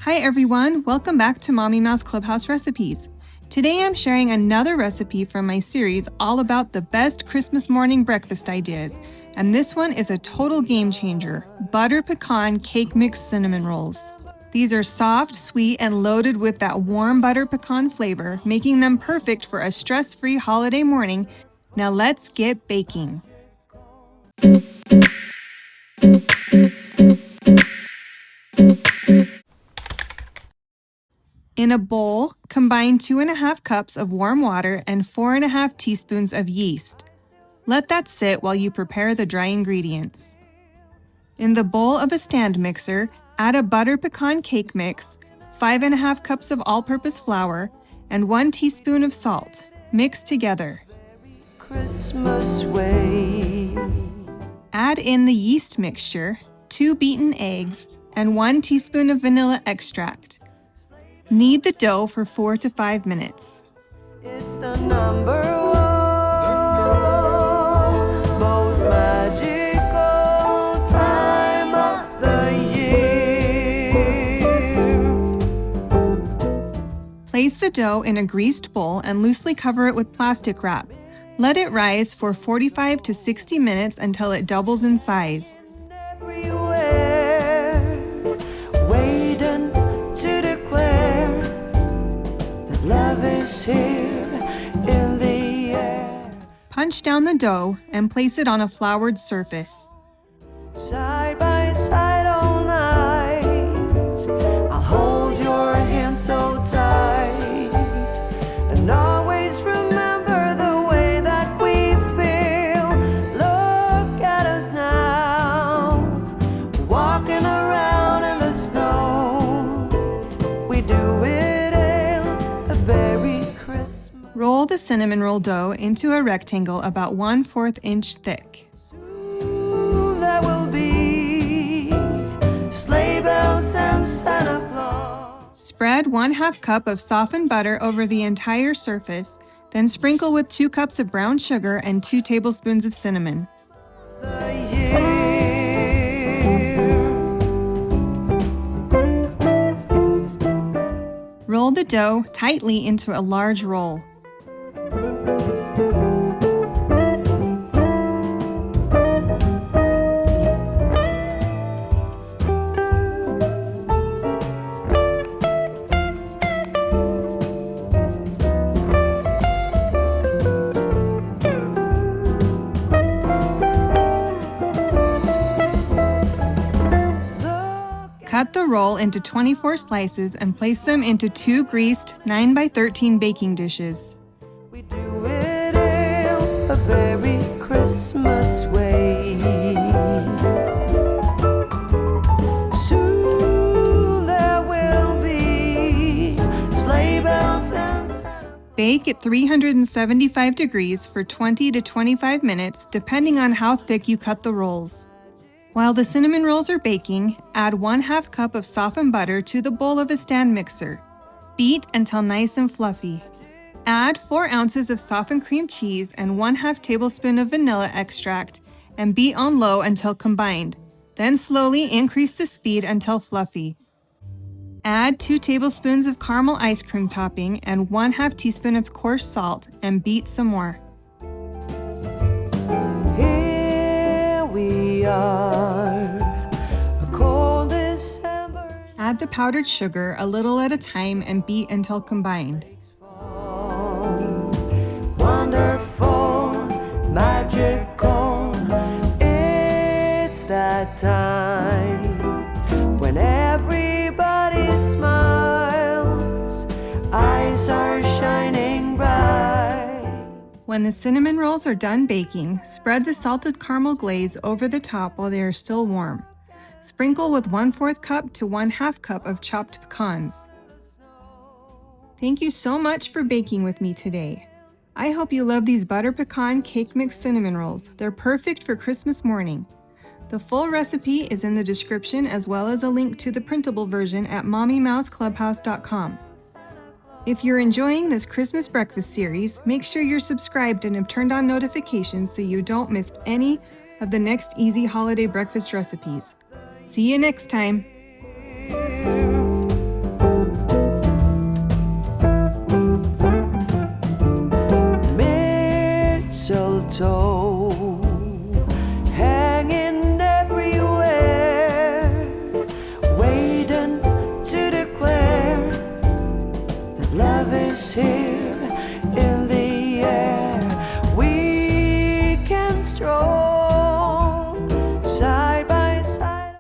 Hi everyone, welcome back to Mommy Mouse Clubhouse Recipes. Today I'm sharing another recipe from my series all about the best Christmas morning breakfast ideas, and this one is a total game changer, butter pecan cake mix cinnamon rolls. These are soft, sweet, and loaded with that warm butter pecan flavor, making them perfect for a stress-free holiday morning. Now let's get baking. In a bowl, combine 2½ cups of warm water and 4½ teaspoons of yeast. Let that sit while you prepare the dry ingredients. In the bowl of a stand mixer, add a butter pecan cake mix, 5½ cups of all-purpose flour, and 1 teaspoon of salt. Mix together. Christmas way. Add in the yeast mixture, 2 beaten eggs, and 1 teaspoon of vanilla extract. Knead the dough for 4 to 5 minutes. It's the number one most magical time of the year. Place the dough in a greased bowl and loosely cover it with plastic wrap. Let it rise for 45 to 60 minutes until it doubles in size. Love is here in the air. Punch down the dough and place it on a floured surface. Side by side all night, I'll hold your hand so tight, and always remember the way that we feel. Look at us now, walking around in the snow. We do it. Roll the cinnamon roll dough into a rectangle about 1/4 inch thick. Soon there will be sleigh bells and Santa Claus. Spread 1/2 cup of softened butter over the entire surface, then sprinkle with 2 cups of brown sugar and 2 tablespoons of cinnamon. Roll the dough tightly into a large roll. Cut the roll into 24 slices and place them into 2 greased 9x13 baking dishes. We do it in a very Christmas way. Soon there will be sleigh bells and Santa. Bake at 375 degrees for 20 to 25 minutes, depending on how thick you cut the rolls. While the cinnamon rolls are baking, add 1/2 cup of softened butter to the bowl of a stand mixer. Beat until nice and fluffy. Add 4 ounces of softened cream cheese and 1/2 tablespoon of vanilla extract and beat on low until combined. Then slowly increase the speed until fluffy. Add 2 tablespoons of caramel ice cream topping and 1/2 teaspoon of coarse salt and beat some more. Here we are, a cold December. Add the powdered sugar a little at a time and beat until combined. Wonderful, magical, it's that time when everybody smiles, eyes are shining bright. When the cinnamon rolls are done baking, spread the salted caramel glaze over the top while they are still warm. Sprinkle with 1/4 cup to 1/2 cup of chopped pecans. Thank you so much for baking with me today. I hope you love these butter pecan cake mix cinnamon rolls. They're perfect for Christmas morning. The full recipe is in the description, as well as a link to the printable version at mommymouseclubhouse.com. If you're enjoying this Christmas breakfast series, make sure you're subscribed and have turned on notifications so you don't miss any of the next easy holiday breakfast recipes. See you next time. mistletoe.